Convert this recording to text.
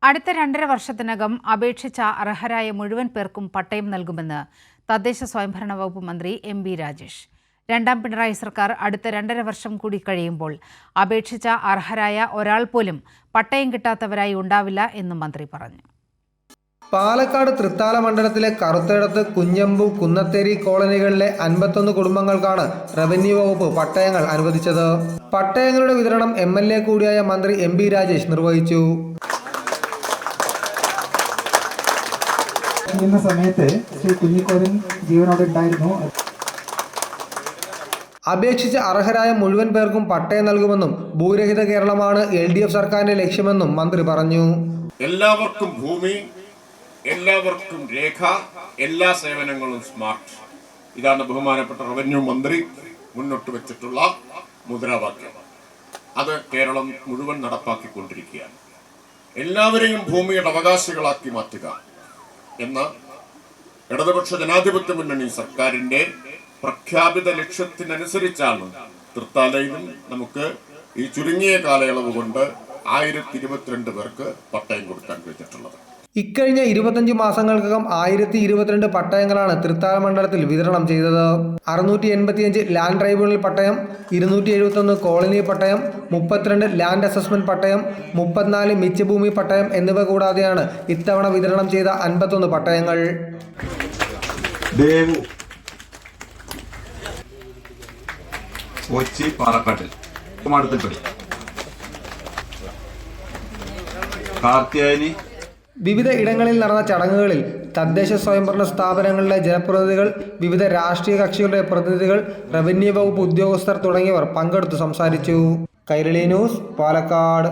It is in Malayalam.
അടുത്ത 2.5 വർഷത്തിനകം അപേക്ഷിച്ച അർഹരായ മുഴുവൻ പേർക്കും പട്ടയം നൽകുമെന്ന് തദ്ദേശ സ്വയംഭരണ വകുപ്പ് മന്ത്രി എം ബി രാജേഷ്. രണ്ടാം പിണറായി സർക്കാർ അടുത്ത 2.5 വർഷം കൂടി കഴിയുമ്പോൾ അപേക്ഷിച്ച അർഹരായ ഒരാൾ പോലും പട്ടയം കിട്ടാത്തവരായി ഉണ്ടാവില്ല എന്നും മന്ത്രി പറഞ്ഞു. പാലക്കാട് തൃത്താല മണ്ഡലത്തിലെ കറുത്തേടത്ത്, കുഞ്ഞമ്പു, കുന്നത്തേരി കോളനികളിലെ 51 കുടുംബങ്ങൾക്കാണ് റവന്യൂ വകുപ്പ് പട്ടയങ്ങൾ അനുവദിച്ചത്. പട്ടയങ്ങളുടെ വിതരണം MLA കൂടിയായ മന്ത്രി എം ബി രാജേഷ് നിർവഹിച്ചു. ചെയ്യുന്ന സമയത്ത് ശ്രീ കുഞ്ഞിക്കോരൻ ജീവനോടെ ഉണ്ടായിരുന്നു. അപേക്ഷിച്ച അർഹരായ മുഴുവൻ പേർക്കും പട്ടയം നൽകുമെന്നും ഭൂരഹിത കേരളമാണ് LDF സർക്കാരിന്റെ ലക്ഷ്യമെന്നും മന്ത്രി പറഞ്ഞു. എല്ലാവർക്കും ഭൂമി, എല്ലാവർക്കും രേഖ, എല്ലാ സേവനങ്ങളും സ്മാർട്ട്. ഇതാണ് ബഹുമാനപ്പെട്ട റവന്യൂ മന്ത്രി മുന്നോട്ട് വെച്ചിട്ടുള്ള മുദ്രാവാക്യം. അത് കേരളം മുഴുവൻ നടപ്പാക്കിക്കൊണ്ടിരിക്കുകയാണ്. എല്ലാവരെയും ഭൂമിയുടെ അവകാശികളാക്കി മാറ്റുക എന്ന ഇടതുപക്ഷ ജനാധിപത്യ മുന്നണി സർക്കാരിന്റെ പ്രഖ്യാപിത ലക്ഷ്യത്തിനനുസരിച്ചാണ് തൃത്താലയിലും നമുക്ക് ഈ ചുരുങ്ങിയ കാലയളവ് കൊണ്ട് 1022 പേർക്ക് പട്ടയം കൊടുക്കാൻ കഴിഞ്ഞിട്ടുള്ളത്. ഇക്കഴിഞ്ഞ 25 മാസങ്ങൾക്കകം 1022 പട്ടയങ്ങളാണ് തൃത്താല മണ്ഡലത്തിൽ വിതരണം ചെയ്തത്. 685 ലാൻഡ് ട്രൈബ്യൂണൽ പട്ടയം, 271 കോളനി പട്ടയം, 32 ലാൻഡ് അസസ്മെന്റ് പട്ടയം, 34 മിച്ചഭൂമി പട്ടയം എന്നിവ കൂടാതെയാണ് ഇത്തവണ വിതരണം ചെയ്ത 51 പട്ടയങ്ങൾ. കൊച്ചി പാറക്കാട്ടിൽ കാർത്തിയായനി. വിവിധ ഇടങ്ങളിൽ നടന്ന ചടങ്ങുകളിൽ തദ്ദേശ സ്വയംഭരണ സ്ഥാപനങ്ങളിലെ ജനപ്രതിനിധികൾ, വിവിധ രാഷ്ട്രീയ കക്ഷികളുടെ പ്രതിനിധികൾ, റവന്യൂ വകുപ്പ് ഉദ്യോഗസ്ഥർ തുടങ്ങിയവർ പങ്കെടുത്തു സംസാരിച്ചു. കൈരളി ന്യൂസ്, പാലക്കാട്.